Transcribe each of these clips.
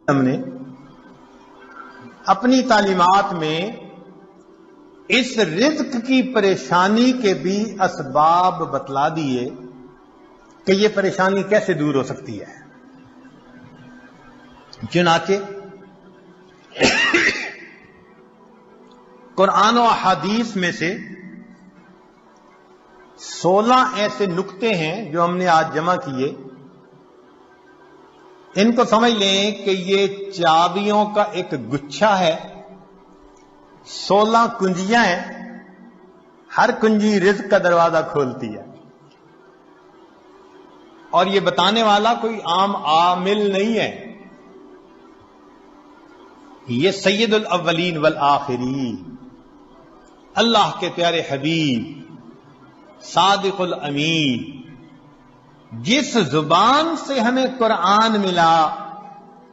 ہم نے اپنی تعلیمات میں اس رزق کی پریشانی کے بھی اسباب بتلا دیے کہ یہ پریشانی کیسے دور ہو سکتی ہے۔ چنانچہ قرآن و احادیث میں سے 16 ایسے نکتے ہیں جو ہم نے آج جمع کیے۔ ان کو سمجھ لیں کہ یہ چابیوں کا ایک گچھا ہے، 16 کنجیاں ہیں، ہر کنجی رزق کا دروازہ کھولتی ہے، اور یہ بتانے والا کوئی عام عامل نہیں ہے، یہ سید الاولین والآخرین اللہ کے پیارے حبیب صادق الامین، جس زبان سے ہمیں قرآن ملا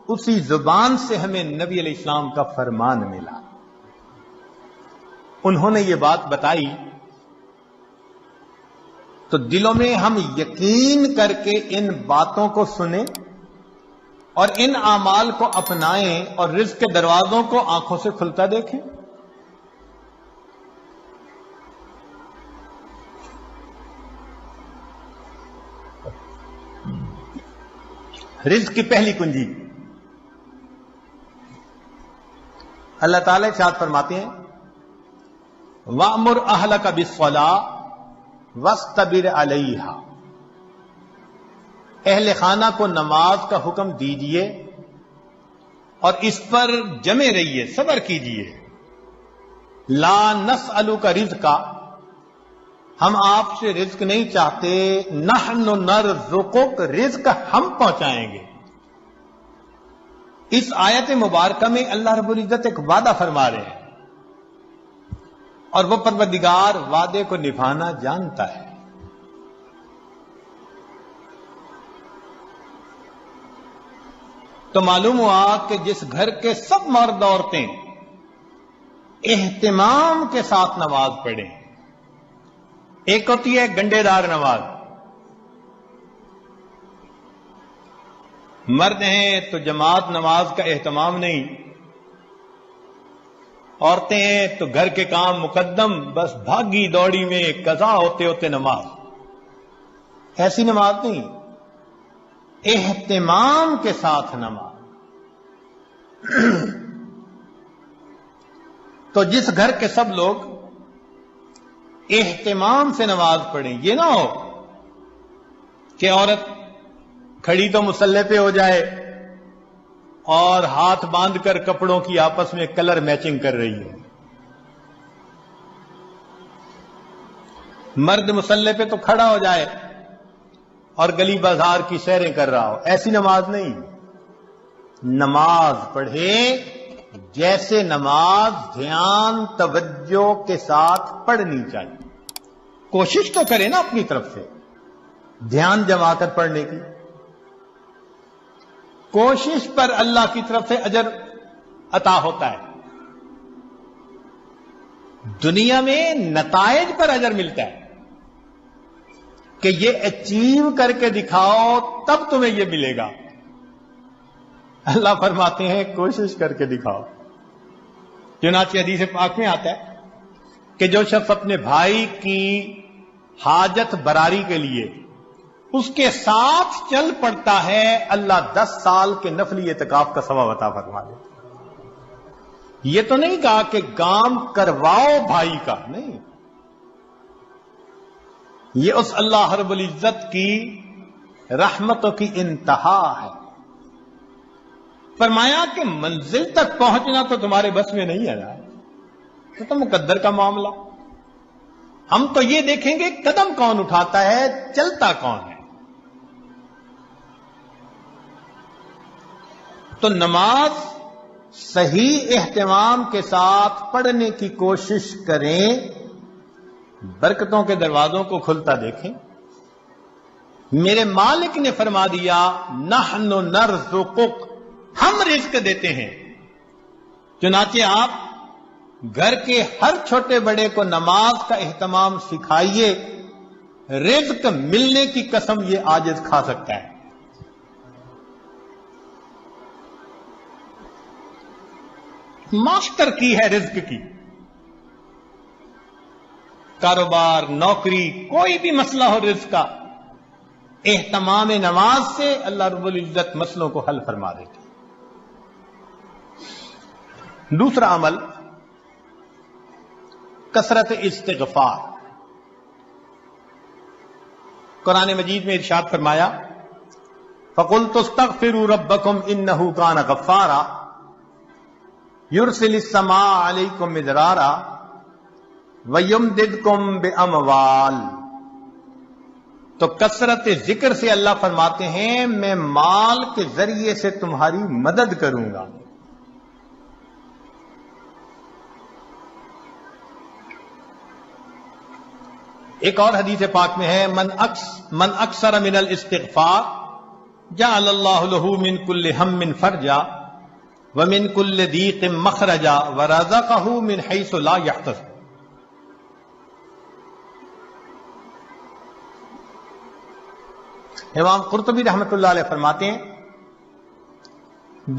اسی زبان سے ہمیں نبی علیہ السلام کا فرمان ملا۔ انہوں نے یہ بات بتائی تو دلوں میں ہم یقین کر کے ان باتوں کو سنیں اور ان اعمال کو اپنائیں اور رزق کے دروازوں کو آنکھوں سے کھلتا دیکھیں۔ رزق کی پہلی کنجی، اللہ تعالی ارشاد فرماتے ہیں وَأْمُرْ أَهْلَكَ بِالصَّلَاةِ وَاسْتَبِرْ عَلَيْهَا، اہل خانہ کو نماز کا حکم دیجئے اور اس پر جمے رہیے، صبر کیجئے۔ لا نسألک رزقا، ہم آپ سے رزق نہیں چاہتے، نحن نرزقک، رزق ہم پہنچائیں گے۔ اس آیت مبارکہ میں اللہ رب العزت ایک وعدہ فرما رہے ہیں، اور وہ پروردگار وعدے کو نبھانا جانتا ہے۔ تو معلوم ہوا کہ جس گھر کے سب مرد عورتیں اہتمام کے ساتھ نماز پڑھیں، ایک ہوتی ہے گنڈے دار نماز، مرد ہیں تو جماعت نماز کا اہتمام نہیں، عورتیں ہیں تو گھر کے کام مقدم، بس بھاگی دوڑی میں قضا ہوتے ہوتے نماز، ایسی نماز نہیں، اہتمام کے ساتھ نماز۔ تو جس گھر کے سب لوگ اہتمام سے نماز پڑھیں، یہ نہ ہو کہ عورت کھڑی تو مصلی پہ ہو جائے اور ہاتھ باندھ کر کپڑوں کی آپس میں کلر میچنگ کر رہی ہے، مرد مصلی پہ تو کھڑا ہو جائے اور گلی بازار کی سیریں کر رہا ہو، ایسی نماز نہیں۔ نماز پڑھے جیسے نماز دھیان توجہ کے ساتھ پڑھنی چاہیے، کوشش تو کرے نا اپنی طرف سے دھیان جما کر پڑھنے کی، کوشش پر اللہ کی طرف سے اجر عطا ہوتا ہے، دنیا میں نتائج پر اجر ملتا ہے کہ یہ اچیو کر کے دکھاؤ تب تمہیں یہ ملے گا۔ اللہ فرماتے ہیں کوشش کر کے دکھاؤ۔ چنانچہ حدیث پاک میں آتا ہے کہ جو شخص اپنے بھائی کی حاجت براری کے لیے اس کے ساتھ چل پڑتا ہے، اللہ 10 سال کے نفلی اعتکاف کا ثواب عطا فرما دے۔ یہ تو نہیں کہا کہ کام کرواؤ بھائی کا، نہیں، یہ اس اللہ رب العزت کی رحمتوں کی انتہا ہے۔ فرمایا کہ منزل تک پہنچنا تو تمہارے بس میں نہیں ہے نا، تو مقدر کا معاملہ، ہم تو یہ دیکھیں گے قدم کون اٹھاتا ہے، چلتا کون ہے۔ تو نماز صحیح اہتمام کے ساتھ پڑھنے کی کوشش کریں، برکتوں کے دروازوں کو کھلتا دیکھیں۔ میرے مالک نے فرما دیا نحن نرزقک، ہم رزق دیتے ہیں۔ چنانچہ آپ گھر کے ہر چھوٹے بڑے کو نماز کا اہتمام سکھائیے، رزق ملنے کی قسم یہ عاجز کھا سکتا ہے۔ ماسٹر کی ہے رزق کی. کاروبار، نوکری، کوئی بھی مسئلہ ہو رزق کا، اہتمام نماز سے اللہ رب العزت مسئلوں کو حل فرما دیتے. دوسرا عمل کثرت استغفار. قرآن مجید میں ارشاد فرمایا فَقُلْتُ اسْتَغْفِرُوا رَبَّكُمْ إِنَّهُ كَانَ غَفَّارًا يُرْسِلِ السَّمَاءَ عَلَيْكُمْ مِدْرَارًا وَيُمْدِدْكُمْ بِأَمْوَالٍ. تو کثرت ذکر سے اللہ فرماتے ہیں میں مال کے ذریعے سے تمہاری مدد کروں گا. ایک اور حدیث پاک میں ہے من اکثر من الاستغفار جعل اللہ له من كل هم فرجا ومن كل ضيق مخرجا ورزقه من حيث لا يحتسب. امام قرطبی رحمۃ اللہ علیہ فرماتے ہیں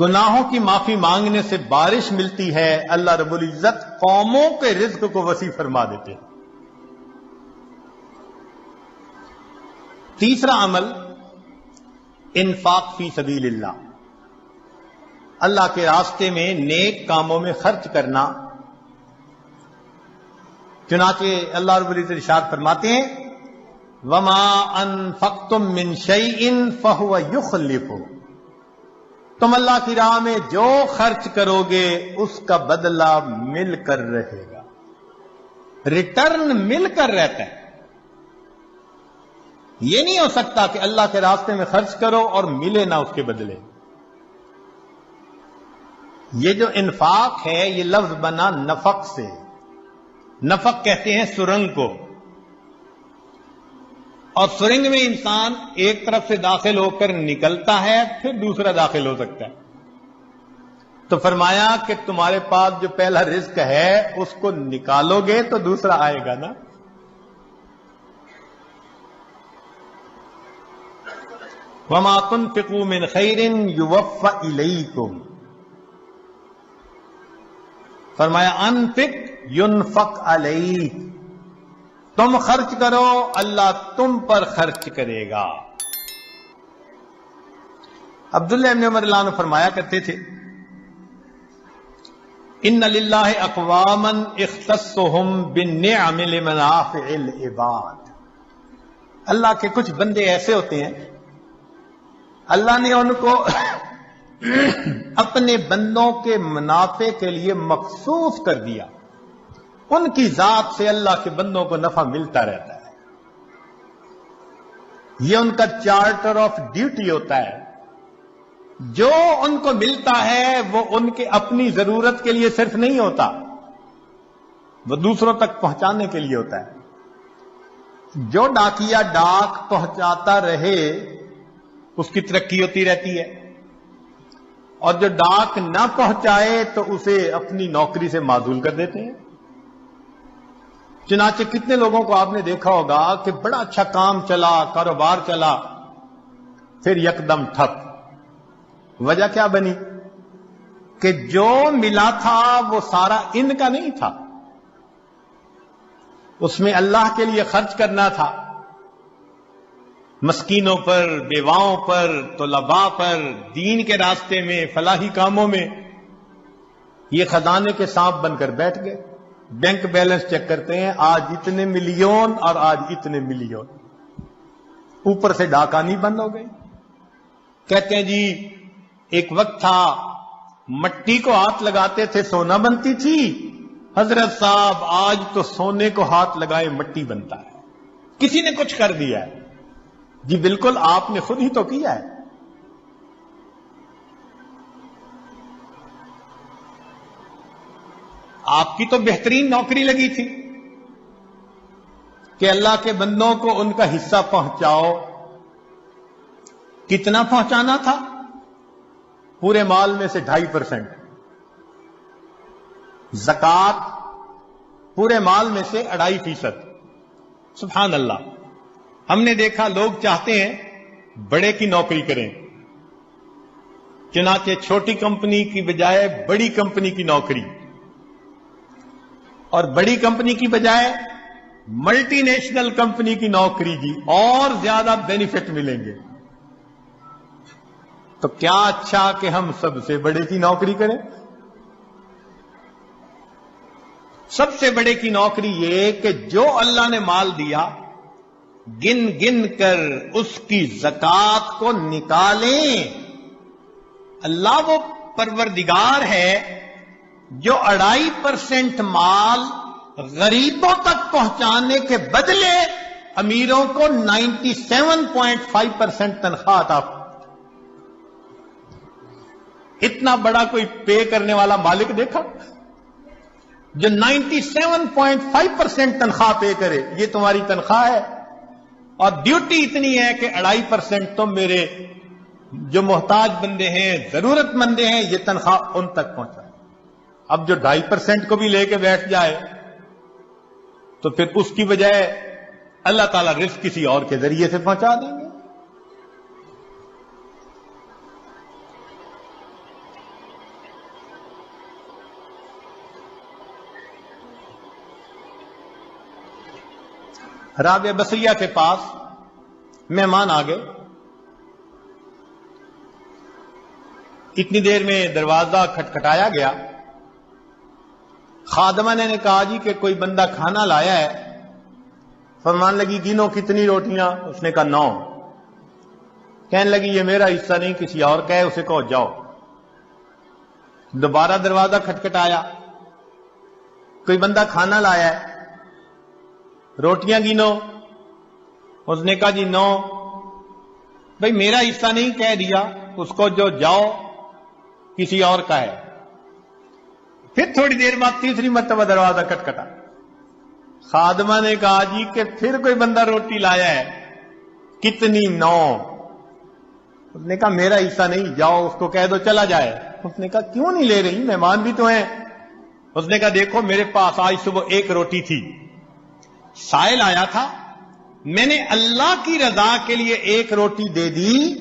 گناہوں کی معافی مانگنے سے بارش ملتی ہے، اللہ رب العزت قوموں کے رزق کو وسیع فرما دیتے ہیں. تیسرا عمل انفاق فی سبیل اللہ، اللہ کے راستے میں نیک کاموں میں خرچ کرنا. چنانچہ اللہ رب العزت ارشاد فرماتے ہیں وما انفقتم من شیء فهو یخلفہ. تم اللہ کی راہ میں جو خرچ کرو گے اس کا بدلہ مل کر رہے گا، ریٹرن مل کر رہتا ہے. یہ نہیں ہو سکتا کہ اللہ کے راستے میں خرچ کرو اور ملے نہ اس کے بدلے. یہ جو انفاق ہے یہ لفظ بنا نفق سے. نفق کہتے ہیں سرنگ کو، اور سرنگ میں انسان ایک طرف سے داخل ہو کر نکلتا ہے پھر دوسرا داخل ہو سکتا ہے. تو فرمایا کہ تمہارے پاس جو پہلا رزق ہے اس کو نکالو گے تو دوسرا آئے گا نا. وما تنفقوا من خیر یوفى الیکم. فرمایا انفق ينفق علیک، تم خرچ کرو اللہ تم پر خرچ کرے گا. عبداللہ ابن عمر اللہ عنہ فرمایا کرتے تھے ان للہ اقواما اختصهم بالنعم لمنافع العباد. اللہ کے کچھ بندے ایسے ہوتے ہیں اللہ نے ان کو اپنے بندوں کے منافع کے لیے مخصوص کر دیا. ان کی ذات سے اللہ کے بندوں کو نفع ملتا رہتا ہے. یہ ان کا چارٹر آف ڈیوٹی ہوتا ہے. جو ان کو ملتا ہے وہ ان کے اپنی ضرورت کے لیے صرف نہیں ہوتا، وہ دوسروں تک پہنچانے کے لیے ہوتا ہے. جو ڈاکیا ڈاک پہنچاتا رہے اس کی ترقی ہوتی رہتی ہے، اور جو ڈاک نہ پہنچائے تو اسے اپنی نوکری سے معزول کر دیتے ہیں. چنانچہ کتنے لوگوں کو آپ نے دیکھا ہوگا کہ بڑا اچھا کام چلا، کاروبار چلا، پھر یکدم ٹھپ. وجہ کیا بنی؟ کہ جو ملا تھا وہ سارا ان کا نہیں تھا، اس میں اللہ کے لیے خرچ کرنا تھا، مسکینوں پر، بیواؤں پر، طلباء پر، دین کے راستے میں، فلاحی کاموں میں. یہ خزانے کے سانپ بن کر بیٹھ گئے. بینک بیلنس چیک کرتے ہیں آج اتنے ملین اور آج اتنے ملین. اوپر سے ڈاکانی بند ہو گئی. کہتے ہیں جی ایک وقت تھا مٹی کو ہاتھ لگاتے تھے سونا بنتی تھی. حضرت صاحب آج تو سونے کو ہاتھ لگائے مٹی بنتا ہے. کسی نے کچھ کر دیا ہے؟ جی بالکل آپ نے خود ہی تو کیا ہے. آپ کی تو بہترین نوکری لگی تھی کہ اللہ کے بندوں کو ان کا حصہ پہنچاؤ. کتنا پہنچانا تھا؟ پورے مال میں سے 2.5%. زکوٰۃ پورے مال میں سے 2.5%. سبحان اللہ. ہم نے دیکھا لوگ چاہتے ہیں بڑے کی نوکری کریں، چنانچہ چھوٹی کمپنی کی بجائے بڑی کمپنی کی نوکری، اور بڑی کمپنی کی بجائے ملٹی نیشنل کمپنی کی نوکری جی، اور زیادہ بینیفٹ ملیں گے۔ تو کیا اچھا کہ ہم سب سے بڑے کی نوکری کریں؟ سب سے بڑے کی نوکری یہ کہ جو اللہ نے مال دیا گن گن کر اس کی زکات کو نکالیں۔ اللہ وہ پروردگار ہے جو 2.5% مال غریبوں تک پہنچانے کے بدلے امیروں کو 97.5% تنخواہ عطا۔ اتنا بڑا کوئی پے کرنے والا مالک دیکھا جو 97.5% تنخواہ پے کرے؟ یہ تمہاری تنخواہ ہے اور ڈیوٹی اتنی ہے کہ 2.5% تم میرے جو محتاج بندے ہیں، ضرورت مندے ہیں، یہ تنخواہ ان تک پہنچائے۔ اب جو 2.5% کو بھی لے کے بیٹھ جائے تو پھر اس کی بجائے اللہ تعالیٰ رزق کسی اور کے ذریعے سے پہنچا دیں گے۔ رابعہ بصریہ کے پاس مہمان آ گئے، اتنی دیر میں دروازہ کھٹکھٹایا گیا۔ خادمہ نے کہا جی کہ کوئی بندہ کھانا لایا ہے۔ فرمان لگی گنو کتنی روٹیاں؟ اس نے کہا 9۔ کہنے لگی یہ میرا حصہ نہیں، کسی اور کا ہے، اسے کہو جاؤ۔ دوبارہ دروازہ کھٹکھٹایا، کوئی بندہ کھانا لایا ہے، روٹیاں گنو۔ اس نے کہا جی 9۔ بھئی میرا حصہ نہیں، کہہ دیا، اس کو جو جاؤ کسی اور کا ہے۔ پھر تھوڑی دیر بعد تیسری مرتبہ دروازہ کھٹکھٹا۔ خادمہ نے کہا جی کہ پھر کوئی بندہ روٹی لایا ہے، کتنی؟ 9۔ اس نے کہا میرا حصہ نہیں، جاؤ اس کو کہہ دو چلا جائے۔ اس نے کہا کیوں نہیں لے رہی، مہمان بھی تو ہیں۔ اس نے کہا دیکھو میرے پاس آج صبح 1 روٹی تھی، سائل آیا تھا، میں نے اللہ کی رضا کے لیے 1 روٹی دے دی۔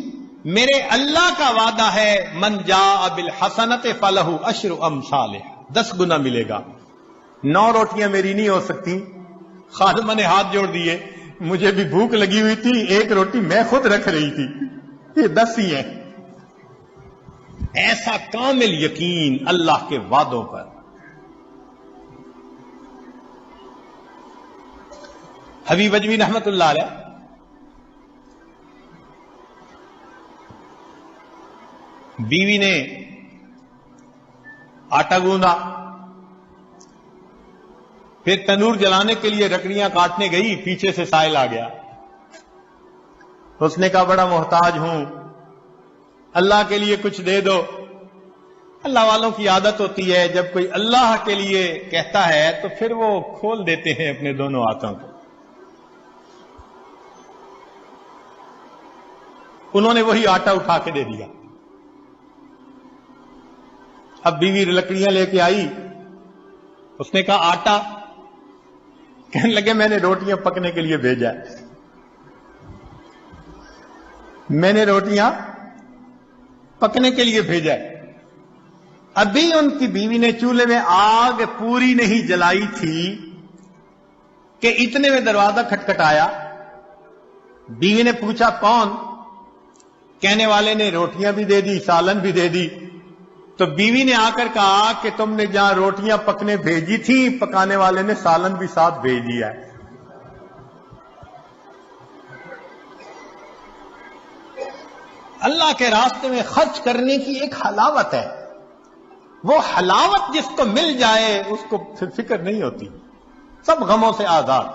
میرے اللہ کا وعدہ ہے من جاء بالحسنۃ فلہ عشر امثالھا، 10 گنا ملے گا۔ 9 روٹیاں میری نہیں ہو سکتی۔ خادمہ نے ہاتھ جوڑ دیے، مجھے بھی بھوک لگی ہوئی تھی، 1 روٹی میں خود رکھ رہی تھی، یہ 10 ہی ہیں۔ ایسا کامل یقین اللہ کے وعدوں پر۔ حبیب اجمی رحمت اللہ علیہ بیوی نے آٹا گوندا، پھر تنور جلانے کے لیے لکڑیاں کاٹنے گئی، پیچھے سے سائل آ گیا۔ اس نے کہا بڑا محتاج ہوں، اللہ کے لیے کچھ دے دو۔ اللہ والوں کی عادت ہوتی ہے جب کوئی اللہ کے لیے کہتا ہے تو پھر وہ کھول دیتے ہیں اپنے دونوں ہاتھوں کو۔ انہوں نے وہی آٹا اٹھا کے دے دیا۔ اب بیوی لکڑیاں لے کے آئی، اس نے کہا آٹا؟ کہنے لگے میں نے روٹیاں پکنے کے لیے بھیجا ہے، میں نے روٹیاں پکنے کے لیے بھیجا ہے۔ ابھی ان کی بیوی نے چولہے میں آگ پوری نہیں جلائی تھی کہ اتنے میں دروازہ کھٹکھٹایا۔ بیوی نے پوچھا کون؟ کہنے والے نے روٹیاں بھی دے دی، سالن بھی دے دی۔ تو بیوی نے آ کر کہا کہ تم نے جہاں روٹیاں پکنے بھیجی تھی، پکانے والے نے سالن بھی ساتھ بھیج دیا ہے۔ اللہ کے راستے میں خرچ کرنے کی ایک حلاوت ہے، وہ حلاوت جس کو مل جائے اس کو پھر فکر نہیں ہوتی، سب غموں سے آزاد۔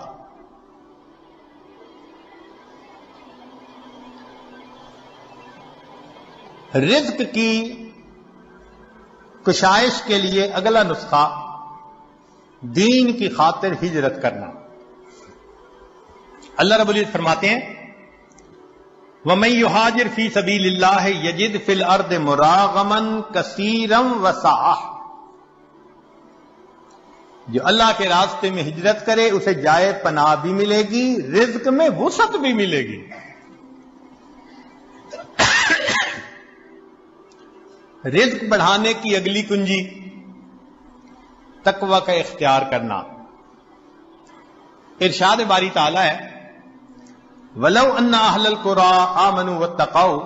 رزق کی کشائش کے لیے اگلا نسخہ دین کی خاطر ہجرت کرنا۔ اللہ رب العزت فرماتے ہیں وَمَن يُهَاجِرْ فِي سَبِيلِ اللَّهِ يَجِدْ فِي الْأَرْضِ مُرَاغَمًا كَثِيرًا وَسَعَةً، جو اللہ کے راستے میں ہجرت کرے اسے جائے پناہ بھی ملے گی، رزق میں وسعت بھی ملے گی۔ رزق بڑھانے کی اگلی کنجی تقوی کا اختیار کرنا. ارشاد باری تعالیٰ ہے وَلَوْ أَنَّ أَهْلَ الْقُرَىٰ آمَنُوا وَاتَّقَوْا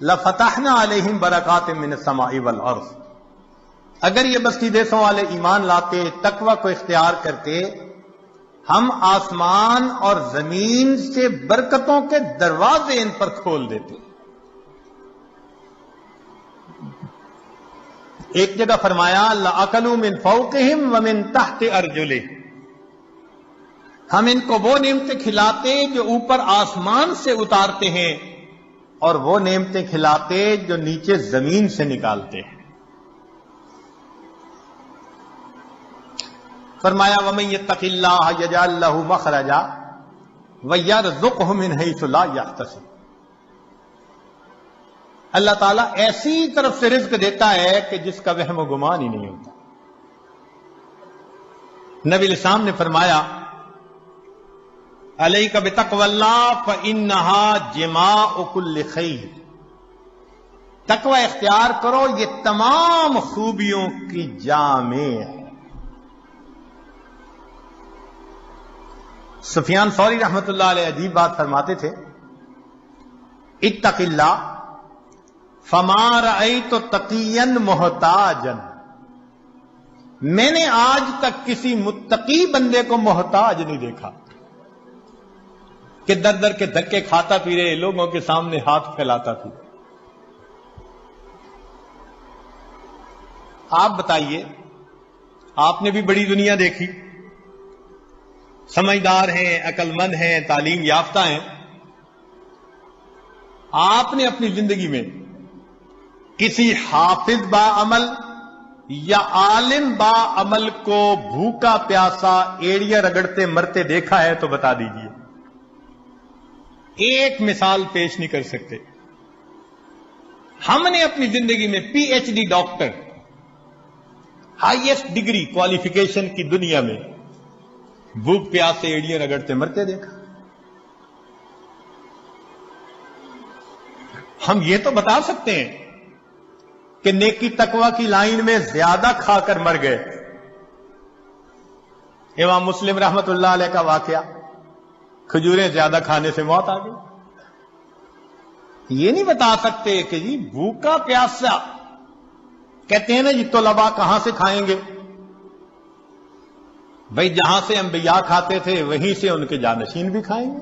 لَفَتَحْنَا عَلَيْهِمْ بَرَكَاتٍ مِّنَ السَّمَاءِ وَالْأَرْضِ. اگر یہ بستی دیسوں والے ایمان لاتے، تقوی کو اختیار کرتے، ہم آسمان اور زمین سے برکتوں کے دروازے ان پر کھول دیتے. ایک جگہ فرمایا لَأَكَلُوا مِن فَوْقِهِمْ وَمِن تَحْتِ أَرْجُلِهِمْ. ہم ان کو وہ نعمتیں کھلاتے جو اوپر آسمان سے اتارتے ہیں اور وہ نعمتیں کھلاتے جو نیچے زمین سے نکالتے ہیں. فرمایا وَمَن يَتَّقِ اللَّهَ يَجْعَل لَّهُ مَخْرَجًا وَيَرْزُقْهُ مِنْ حَيْثُ لَا يَحْتَسِبُ. اللہ تعالیٰ ایسی طرف سے رزق دیتا ہے کہ جس کا وہم و گمان ہی نہیں ہوتا. نبی الاسلام نے فرمایا علیک بتقوی اللہ فإنہا جماع کل خیر. تقوی اختیار کرو، یہ تمام خوبیوں کی جامع ہے. سفیان ثوری رحمت اللہ علیہ عجیب بات فرماتے تھے اتق اللہ فما رأیت تقیا محتاجا. میں نے آج تک کسی متقی بندے کو محتاج نہیں دیکھا کہ در در کے دھکے کھاتا پی رہے لوگوں کے سامنے ہاتھ پھیلاتا پھر. آپ بتائیے، آپ نے بھی بڑی دنیا دیکھی، سمجھدار ہیں، عقل مند ہیں، تعلیم یافتہ ہیں. آپ نے اپنی زندگی میں کسی حافظ با عمل یا عالم با عمل کو بھوکا پیاسا ایڑیاں رگڑتے مرتے دیکھا ہے تو بتا دیجئے. ایک مثال پیش نہیں کر سکتے. ہم نے اپنی زندگی میں P H D doctor, highest degree qualification کی دنیا میں بھوک پیاس سے ایڑیاں رگڑتے مرتے دیکھا. ہم یہ تو بتا سکتے ہیں کہ نیکی تقوی کی لائن میں زیادہ کھا کر مر گئے. امام مسلم رحمت اللہ علیہ کا واقعہ، کھجوریں زیادہ کھانے سے موت آ گئی. یہ نہیں بتا سکتے کہ جی بھوکا پیاسا، کہتے ہیں نا جی طلباء کہاں سے کھائیں گے؟ بھائی جہاں سے انبیاء کھاتے تھے وہیں سے ان کے جانشین بھی کھائیں گے.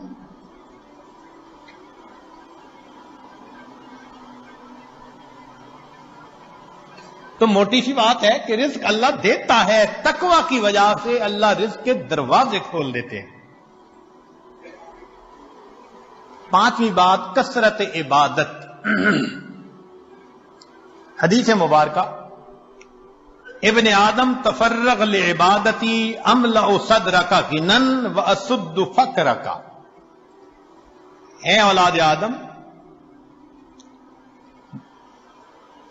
تو موٹی سی بات ہے کہ رزق اللہ دیتا ہے، تقوی کی وجہ سے اللہ رزق کے دروازے کھول دیتے ہیں. پانچویں بات کثرت عبادت. حدیث مبارکہ ابن آدم تفرغ لعبادتی املأ صدرک غنا واسد فقرک. اے اولاد آدم،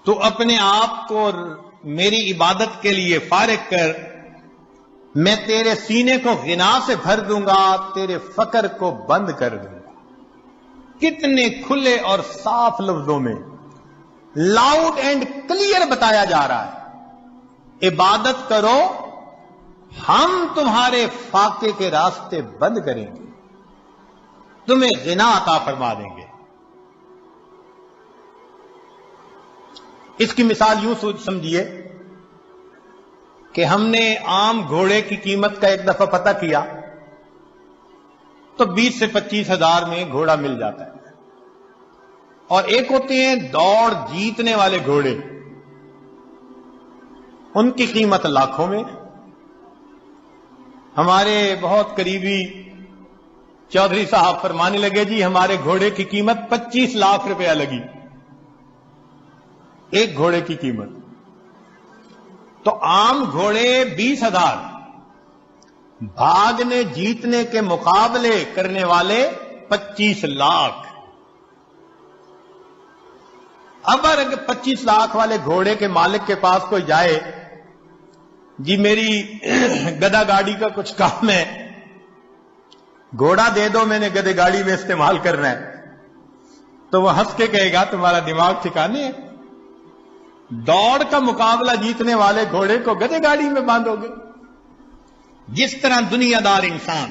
تو اپنے آپ کو میری عبادت کے لیے فارغ کر، میں تیرے سینے کو غنا سے بھر دوں گا، تیرے فقر کو بند کر دوں گا. کتنے کھلے اور صاف لفظوں میں لاؤڈ اینڈ کلیئر بتایا جا رہا ہے، عبادت کرو، ہم تمہارے فاقے کے راستے بند کریں گے، تمہیں غنا عطا فرما دیں گے. اس کی مثال یوں سمجھیے کہ ہم نے عام گھوڑے کی قیمت کا ایک دفعہ پتہ کیا تو 20 سے 25 ہزار میں گھوڑا مل جاتا ہے. اور ایک ہوتے ہیں دوڑ جیتنے والے گھوڑے، ان کی قیمت لاکھوں میں. ہمارے بہت قریبی چودھری صاحب فرمانے لگے جی ہمارے گھوڑے کی قیمت 25 لاکھ روپیہ لگی، ایک گھوڑے کی قیمت. تو عام گھوڑے 20,000، بھاگنے جیتنے کے مقابلے کرنے والے 25 لاکھ. اب اگر 25 لاکھ والے گھوڑے کے مالک کے پاس کوئی جائے، جی میری گدا گاڑی کا کچھ کام ہے، گھوڑا دے دو، میں نے گدے گاڑی میں استعمال کرنا ہے، تو وہ ہنس کے کہے گا تمہارا دماغ ٹھکانے ہے، دوڑ کا مقابلہ جیتنے والے گھوڑے کو گدھے گاڑی میں باندھو گے؟ جس طرح دنیا دار انسان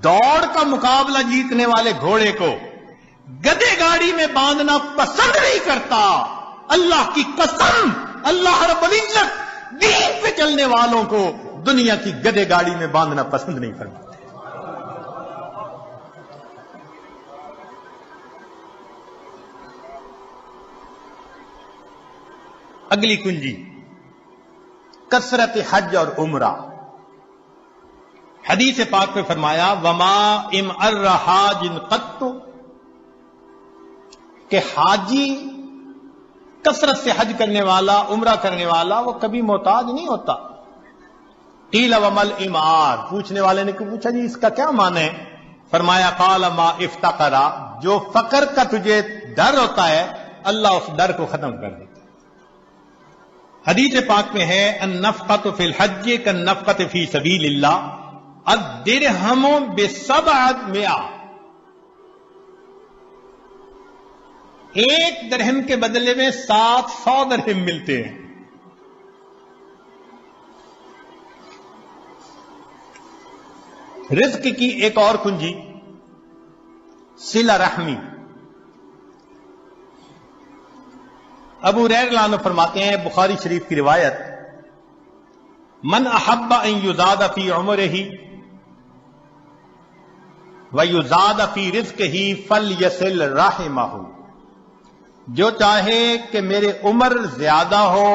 دوڑ کا مقابلہ جیتنے والے گھوڑے کو گدھے گاڑی میں باندھنا پسند نہیں کرتا، اللہ کی قسم اللہ رب العزت دین پہ چلنے والوں کو دنیا کی گدھے گاڑی میں باندھنا پسند نہیں فرماتے۔ اگلی کنجی کثرت حج اور عمرہ۔ حدیث پاک میں فرمایا وما امعر حاج قط، کہ حاجی کثرت سے حج کرنے والا عمرہ کرنے والا وہ کبھی محتاج نہیں ہوتا۔ قیل ومل امعار، پوچھنے والے نے پوچھا جی اس کا کیا معنی ہے؟ فرمایا قال ما افتقرا، جو فقر کا تجھے ڈر ہوتا ہے اللہ اس ڈر کو ختم کر دیتا۔ حدیث پاک میں ہے النفقۃ فی الحج کالنفقۃ فی سبیل اللہ الدرہم ب700، ایک درہم کے بدلے میں 700 درہم ملتے ہیں۔ رزق کی ایک اور کنجی صلہ رحمی۔ ابو ہریرہ رضی اللہ عنہ فرماتے ہیں، بخاری شریف کی روایت، من احب ان یزاد فی عمرہ ویزاد فی رزقہ فلیصل رحمہ، جو چاہے کہ میرے عمر زیادہ ہو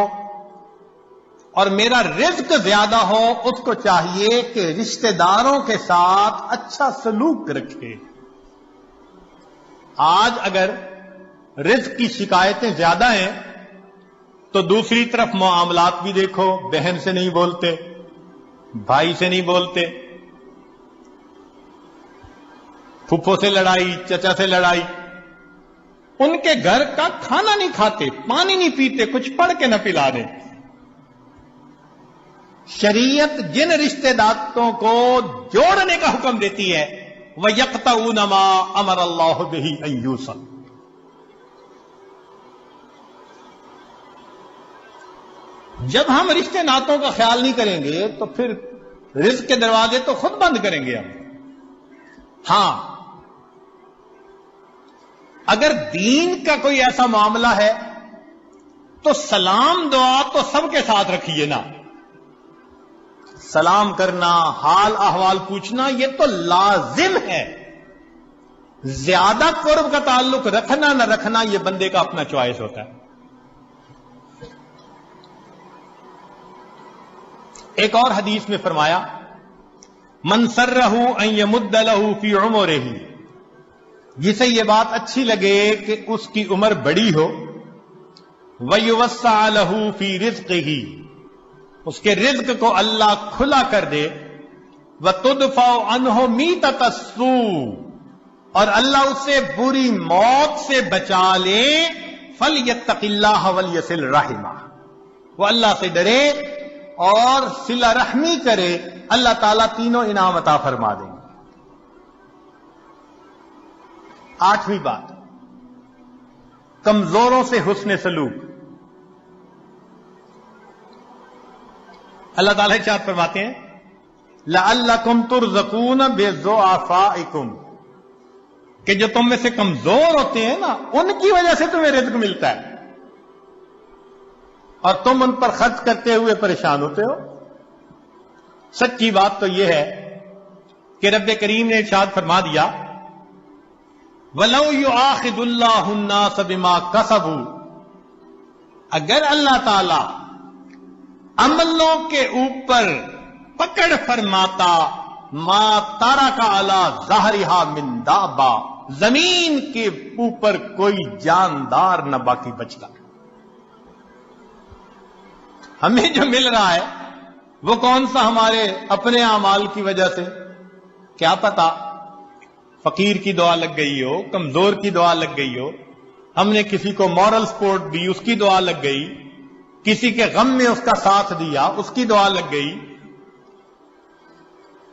اور میرا رزق زیادہ ہو، اس کو چاہیے کہ رشتہ داروں کے ساتھ اچھا سلوک رکھے۔ آج اگر رزق کی شکایتیں زیادہ ہیں تو دوسری طرف معاملات بھی دیکھو، بہن سے نہیں بولتے، بھائی سے نہیں بولتے، پھپھو سے لڑائی، چچا سے لڑائی، ان کے گھر کا کھانا نہیں کھاتے، پانی نہیں پیتے، کچھ پڑھ کے نہ پلا دیں۔ شریعت جن رشتہ داروں کو جوڑنے کا حکم دیتی ہے وَيَقْطَعُونَ مَا أَمَرَ اللَّهُ بِهِ أَن يُوصَلَ، جب ہم رشتے ناتوں کا خیال نہیں کریں گے تو پھر رزق کے دروازے تو خود بند کریں گے ہم۔ ہاں اگر دین کا کوئی ایسا معاملہ ہے تو سلام دعا تو سب کے ساتھ رکھیے نا، سلام کرنا، حال احوال پوچھنا یہ تو لازم ہے، زیادہ قرب کا تعلق رکھنا نہ رکھنا یہ بندے کا اپنا چوائس ہوتا ہے۔ ایک اور حدیث میں فرمایا من سرہ ان یمد لہ فی عمرہ، جسے یہ بات اچھی لگے کہ اس کی عمر بڑی ہو، ویوسع لہ فی رزقہ، اس کے رزق کو اللہ کھلا کر دے، وتدفع عنہ میتۃ السوء، اور اللہ اسے بری موت سے بچا لے، فلیتق اللہ ولیصل رحمہ، وہ اللہ سے ڈرے اور صلہ رحمی کرے، اللہ تعالیٰ تینوں انعام عطا فرما دیں گے۔ 8ویں بات، کمزوروں سے حسن سلوک۔ اللہ تعالیٰ ارشاد فرماتے ہیں لعلکم ترزقون بضعفائکم، کہ جو تم میں سے کمزور ہوتے ہیں نا ان کی وجہ سے تمہیں رزق ملتا ہے اور تم ان پر خرچ کرتے ہوئے پریشان ہوتے ہو۔ سچی بات تو یہ ہے کہ رب کریم نے ارشاد فرما دیا وَلَوْ يُؤَاخِذُ اللَّهُ النَّاسَ بِمَا كَسَبُوا، اگر اللہ تعالی عملوں کے اوپر پکڑ فرماتا ما ترک علی ظہرہا من دابہ، زمین کے اوپر کوئی جاندار نہ باقی بچتا۔ ہمیں جو مل رہا ہے وہ کون سا ہمارے اپنے اعمال کی وجہ سے؟ کیا پتا فقیر کی دعا لگ گئی ہو، کمزور کی دعا لگ گئی ہو، ہم نے کسی کو مورل سپورٹ دی اس کی دعا لگ گئی، کسی کے غم میں اس کا ساتھ دیا اس کی دعا لگ گئی۔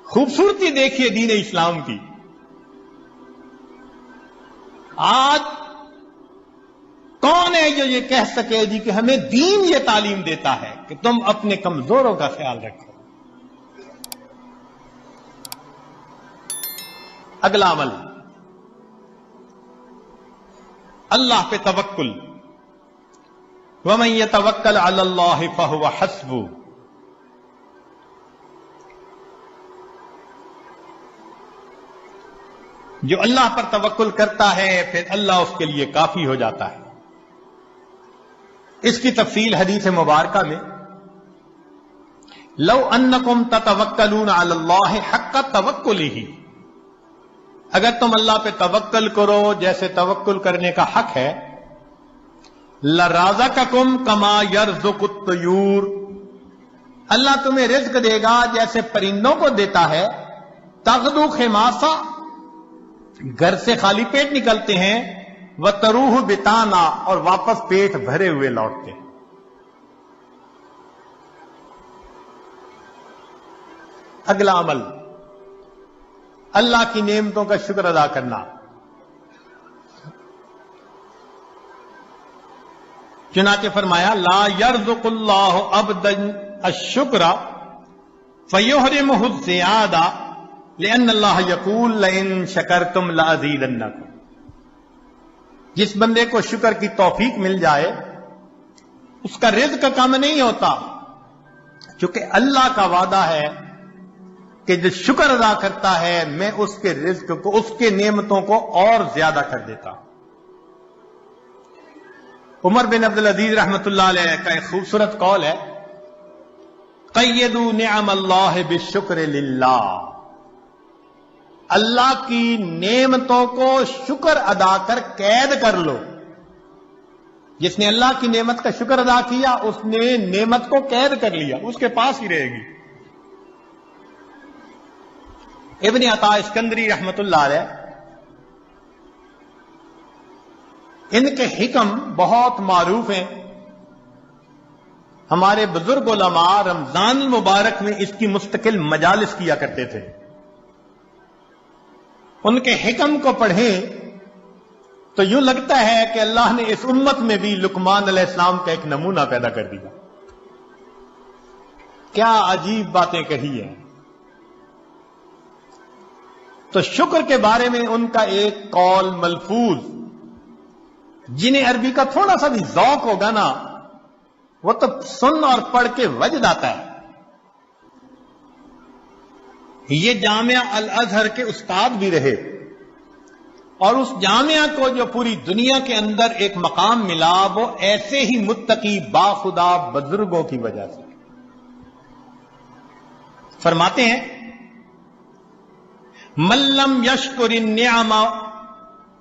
خوبصورتی دیکھیے دین اسلام کی۔ آج کون ہے جو یہ کہہ سکے جی کہ ہمیں دین یہ تعلیم دیتا ہے کہ تم اپنے کمزوروں کا خیال رکھو؟ اگلا عمل، اللہ پہ توکل، وَمَن يَتَوَكَّلْ عَلَى اللَّهِ فَهُوَ حَسْبُهُ۔ جو اللہ پر توکل کرتا ہے پھر اللہ اس کے لیے کافی ہو جاتا ہے۔ اس کی تفصیل حدیث مبارکہ میں، لو انکم تتوکلون علی اللہ حق توکلہ، اگر تم اللہ پہ توکل کرو جیسے توکل کرنے کا حق ہے، لرازقکم کما یرزق الطیور، اللہ تمہیں رزق دے گا جیسے پرندوں کو دیتا ہے، تغدو خماسا، گھر سے خالی پیٹ نکلتے ہیں، وتروح بتانا، اور واپس پیٹ بھرے ہوئے لوٹتے ہیں۔ اگلا عمل، اللہ کی نعمتوں کا شکر ادا کرنا۔ چنانچہ فرمایا، لا یرزق اللہ عبدا الشکر فیحرمہ الزیادہ لأن اللہ یقول لئن شکرتم لأزیدنکم۔ جس بندے کو شکر کی توفیق مل جائے اس کا رزق کم نہیں ہوتا، چونکہ اللہ کا وعدہ ہے کہ جو شکر ادا کرتا ہے میں اس کے رزق کو، اس کے نعمتوں کو اور زیادہ کر دیتا۔ عمر بن عبدالعزیز رحمۃ اللہ علیہ کا ایک خوبصورت قول ہے، قیدوا نعم اللہ بالشکر للہ، اللہ کی نعمتوں کو شکر ادا کر قید کر لو۔ جس نے اللہ کی نعمت کا شکر ادا کیا اس نے نعمت کو قید کر لیا، اس کے پاس ہی رہے گی۔ ابن عطا اسکندری رحمۃ اللہ علیہ، ان کے حکم بہت معروف ہیں۔ ہمارے بزرگ علماء رمضان المبارک میں اس کی مستقل مجالس کیا کرتے تھے۔ ان کے حکم کو پڑھیں تو یوں لگتا ہے کہ اللہ نے اس امت میں بھی لقمان علیہ السلام کا ایک نمونہ پیدا کر دیا۔ کیا عجیب باتیں کہی ہیں۔ تو شکر کے بارے میں ان کا ایک قول ملفوظ، جنہیں عربی کا تھوڑا سا بھی ذوق ہوگا نا وہ تو سن اور پڑھ کے وجد آتا ہے۔ یہ جامعہ الازہر کے استاد بھی رہے، اور اس جامعہ کو جو پوری دنیا کے اندر ایک مقام ملا وہ ایسے ہی متقی باخدا بزرگوں کی وجہ سے۔ فرماتے ہیں، من لم یشکر النعم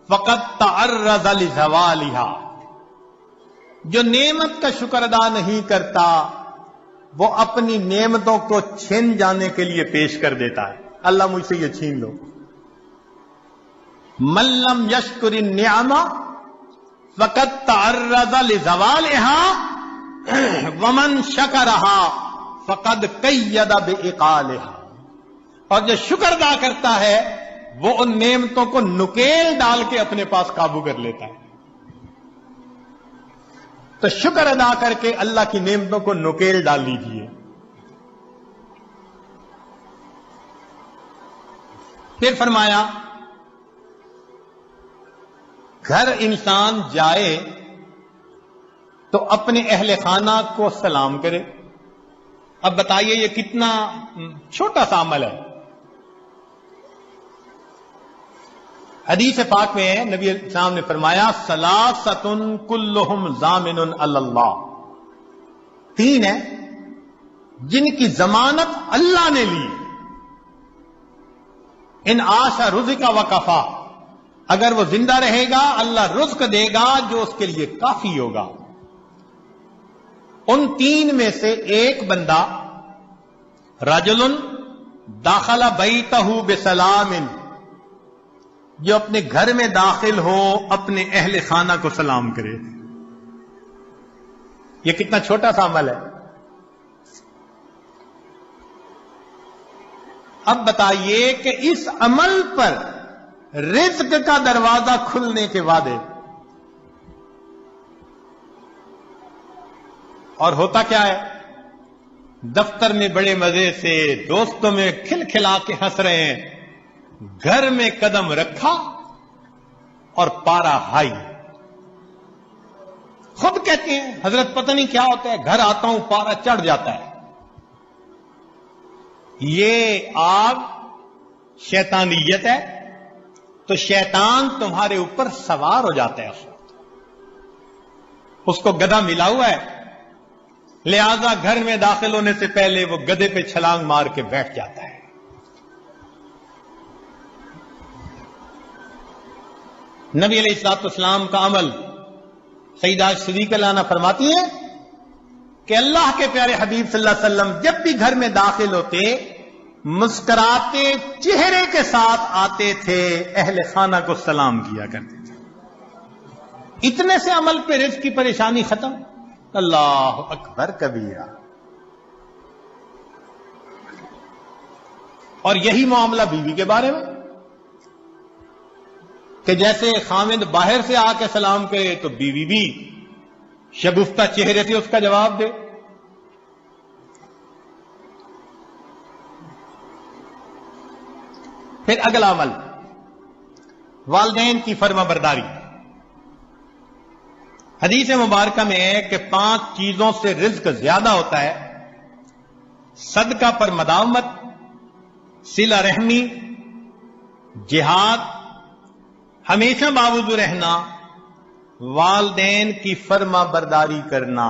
فقد تعرض لزوالها، جو نعمت کا شکر ادا نہیں کرتا وہ اپنی نعمتوں کو چھین جانے کے لیے پیش کر دیتا ہے، اللہ مجھ سے یہ چھین لو۔ من لم یشکر النعم فقد تعرض لزوالها ومن شکرها فقد قید بعقالها، اور جو شکر ادا کرتا ہے وہ ان نعمتوں کو نکیل ڈال کے اپنے پاس قابو کر لیتا ہے۔ تو شکر ادا کر کے اللہ کی نعمتوں کو نکیل ڈال لیجیے۔ پھر فرمایا، گھر انسان جائے تو اپنے اہل خانہ کو سلام کرے۔ اب بتائیے یہ کتنا چھوٹا سا عمل ہے۔ حدیث پاک میں ہے، نبی علیہ السلام نے فرمایا، ثلاثۃ کلہم ضامن علی اللہ، تین ہیں جن کی ضمانت اللہ نے لی۔ ان عاش رزق وکفا، اگر وہ زندہ رہے گا اللہ رزق دے گا جو اس کے لیے کافی ہوگا۔ ان تین میں سے ایک بندہ، رجل داخل بیتہ بسلام، جو اپنے گھر میں داخل ہو اپنے اہل خانہ کو سلام کرے۔ یہ کتنا چھوٹا سا عمل ہے۔ اب بتائیے کہ اس عمل پر رزق کا دروازہ کھلنے کے وعدے، اور ہوتا کیا ہے؟ دفتر میں بڑے مزے سے دوستوں میں کھل کھلا کے ہنس رہے ہیں، گھر میں قدم رکھا اور پارا ہائی. خود کہتے ہیں حضرت پتہ نہیں کیا ہوتا ہے، گھر آتا ہوں پارا چڑھ جاتا ہے. یہ آگ شیطانیت ہے، تو شیطان تمہارے اوپر سوار ہو جاتا ہے. اس کو گدھا ملا ہوا ہے، لہذا گھر میں داخل ہونے سے پہلے وہ گدھے پہ چھلانگ مار کے بیٹھ جاتا ہے. نبی علیہ الصلوۃ والسلام کا عمل، سیدہ صدیقہ لانا فرماتی ہیں کہ اللہ کے پیارے حبیب صلی اللہ علیہ وسلم جب بھی گھر میں داخل ہوتے مسکراتے چہرے کے ساتھ آتے تھے، اہل خانہ کو سلام کیا کرتے تھے. اتنے سے عمل پہ رزق کی پریشانی ختم. اللہ اکبر کبیرہ. اور یہی معاملہ بیوی کے بارے میں کہ جیسے خامد باہر سے آ کے سلام کرے تو بیوی بھی شگفتہ چہرے سے اس کا جواب دے. پھر اگلا عمل والدین کی فرما برداری. حدیث مبارکہ میں ہے کہ 5 چیزوں سے رزق زیادہ ہوتا ہے: صدقہ پر مداومت، صلہ رحمی، جہاد، ہمیشہ باوضو رہنا، والدین کی فرما برداری کرنا.